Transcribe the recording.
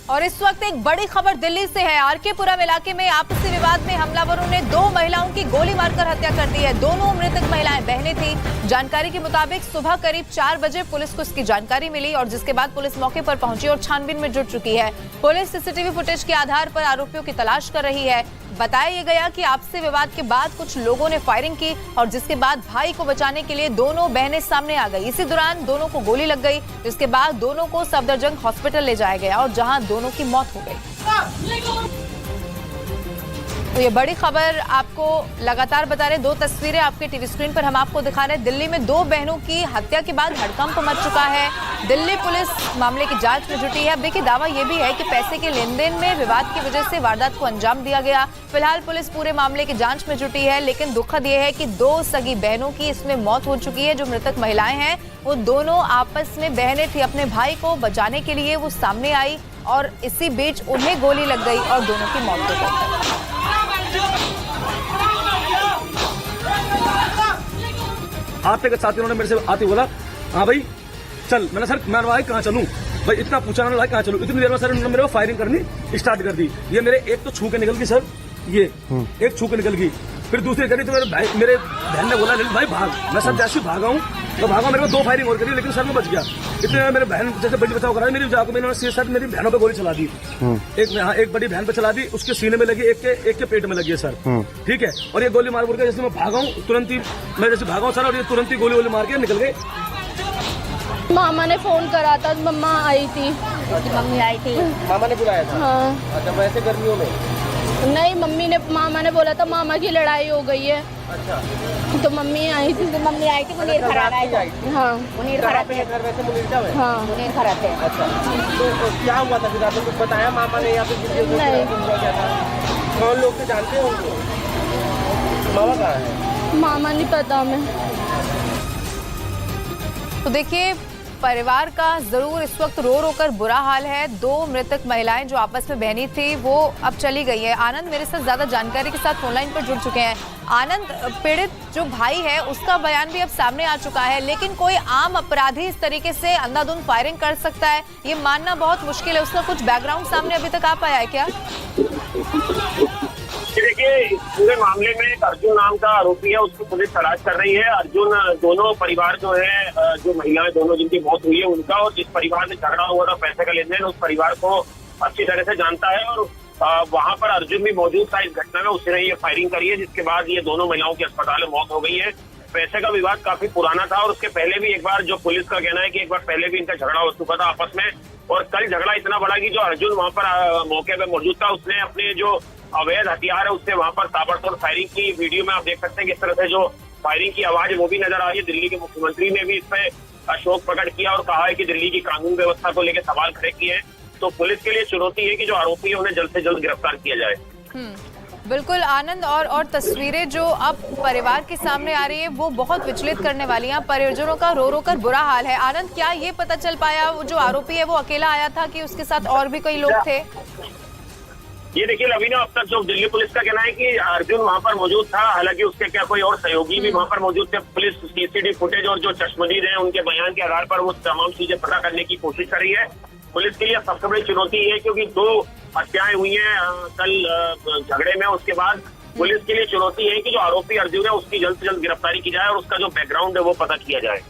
और इस वक्त एक बड़ी खबर दिल्ली से है। आरकेपुरम इलाके में आपसी विवाद में हमलावरों ने 2 महिलाओं की गोली मारकर हत्या कर दी है। दोनों मृतक महिलाएं बहनें थी। जानकारी के मुताबिक सुबह करीब 4 बजे पुलिस को इसकी जानकारी मिली और जिसके बाद पुलिस मौके पर पहुंची और छानबीन में जुट चुकी है। पुलिस सीसीटीवी फुटेज के आधार पर आरोपियों की तलाश कर रही है। बताया गया कि आपसी विवाद के बाद कुछ लोगों ने फायरिंग की और जिसके बाद भाई को बचाने के लिए दोनों बहनें सामने आ गई। इसी दौरान दोनों को गोली लग गई, जिसके बाद दोनों को सफदरजंग हॉस्पिटल ले जाया गया और जहां दोनों की मौत हो गई। तो ये बड़ी खबर आपको लगातार बता रहे, 2 तस्वीरें आपके टीवी स्क्रीन पर हम आपको दिखा रहे हैं। दिल्ली में 2 बहनों की हत्या के बाद हड़कंप मच चुका है। दिल्ली पुलिस मामले की जांच में जुटी है। अब देखिए, दावा ये भी है कि पैसे के लेन देन में विवाद की वजह से वारदात को अंजाम दिया गया। फिलहाल पुलिस पूरे मामले की जांच में जुटी है, लेकिन दुखद ये है कि 2 सगी बहनों की इसमें मौत हो चुकी है। जो मृतक महिलाएं हैं वो दोनों आपस में बहनें थी। अपने भाई को बचाने के लिए वो सामने आई और इसी बीच उन्हें गोली लग गई और दोनों की मौत हो गई। आपके के साथियों ने मेरे से आते बोला, हाँ भाई चल। मैंने सर मैं भाई कहाँ चलूं भाई, इतना पूछा मैंने भाई कहाँ चलूं। इतनी देर में सर उन्होंने मेरे को फायरिंग करनी स्टार्ट कर दी। ये मेरे एक तो छू के निकल गई सर, ये एक छू के निकल गई, फिर दूसरी करी तो मेरे बहन ने बोला भाई भाग। मैं सर जैसे भागा हूँ तो भागा, मेरे को 2 फायरिंग और करी लेकिन सर मैं बच गया। इतने में मेरे बहन जैसे बड़ी बचाव करा, मेरी जाकर मैंने सर मेरी बहनों पे गोली चला दी। एक बड़ी बहन पे चला दी, उसके सीने में लगी, एक के पेट में लगी है सर। ठीक है, और ये गोली मार के जैसे मैं भागा हूँ तुरंत ही मैं जैसे भागा हूँ सर, और ये तुरंत ही गोली मार के निकल गए। मामा ने फोन करा था, मम्मा आई थी। मम्मी आई थी, मामा ने बुलाया था? हाँ। अच्छा, वैसे गर्मियों में? नहीं, मामा ने बोला था मामा की लड़ाई हो गई है। अच्छा, तो मम्मी आई थी। तो मम्मी आई थी, मुनीर खराब आई थी। हाँ, मुनीर खराब है। घर वैसे मुनीर जाओ है? हाँ, मुनीर खराब है। अच्छा, तो क्या हुआ था फिर? आपने कुछ बताया मामा ने या फिर किसी को? नहीं। क्या था? कौन लोग से जानते हो उनको? मामा कहाँ है? मामा नहीं पता हमें। तो देखिए, परिवार का जरूर इस वक्त रो रो कर बुरा हाल है। 2 मृतक महिलाएं जो आपस में बहनी थी वो अब चली गई है। आनंद मेरे साथ ज्यादा जानकारी के साथ फोनलाइन पर जुड़ चुके हैं। आनंद, पीड़ित जो भाई है उसका बयान भी अब सामने आ चुका है, लेकिन कोई आम अपराधी इस तरीके से अंधाधुंध फायरिंग कर सकता है ये मानना बहुत मुश्किल है। उसका कुछ बैकग्राउंड सामने अभी तक आ पाया है क्या? देखिए, पूरे मामले में एक अर्जुन नाम का आरोपी है, उसको पुलिस तलाश कर रही है। अर्जुन दोनों परिवार जो है, जो महिलाएं दोनों जिनकी मौत हुई है उनका, और जिस परिवार में झगड़ा हुआ था पैसे का लेन देन, उस परिवार को अच्छी तरह से जानता है। और वहां पर अर्जुन भी मौजूद था इस घटना में, उसने ये फायरिंग करी है, जिसके बाद ये दोनों महिलाओं की अस्पताल में मौत हो गई है। पैसे का विवाद काफी पुराना था और उसके पहले भी एक बार, जो पुलिस का कहना है कि एक बार पहले भी इनका झगड़ा हो चुका था आपस में। और कल झगड़ा इतना बड़ा कि जो अर्जुन वहां पर मौके पर मौजूद था, उसने अपने जो अवैध हथियार है उससे वहां पर ताबड़तोड़ फायरिंग की। वीडियो में आप देख सकते हैं किस तरह से जो फायरिंग की आवाज है वो भी नजर आ रही है। दिल्ली के मुख्यमंत्री ने भी इस पर शोक प्रकट किया और कहा है कि दिल्ली की कानून व्यवस्था को लेकर सवाल खड़े किए हैं। तो पुलिस के लिए चुनौती है कि जो आरोपी है उन्हें जल्द से जल्द गिरफ्तार किया जाए। बिल्कुल आनंद, और तस्वीरें जो अब परिवार के सामने आ रही है वो बहुत विचलित करने वाली हैं। परिजनों का रो रो कर बुरा हाल है। आनंद, क्या ये पता चल पाया वो जो आरोपी है वो अकेला आया था कि उसके साथ और भी कई लोग थे? ये देखिए लवीना, अब तक जो दिल्ली पुलिस का कहना है कि अर्जुन वहां पर मौजूद था, हालांकि उसके क्या कोई और सहयोगी भी वहां पर मौजूद थे। पुलिस सीसीटीवी फुटेज और जो चश्मदीद हैं उनके बयान के आधार पर वो तमाम चीजें पता करने की कोशिश कर रही है। पुलिस के लिए सबसे बड़ी चुनौती है क्योंकि 2 हत्याएं हुई हैं कल झगड़े में। उसके बाद पुलिस के लिए चुनौती है कि जो आरोपी अर्जुन है उसकी जल्द से जल्द गिरफ्तारी की जाए और उसका जो बैकग्राउंड है वो पता किया जाए।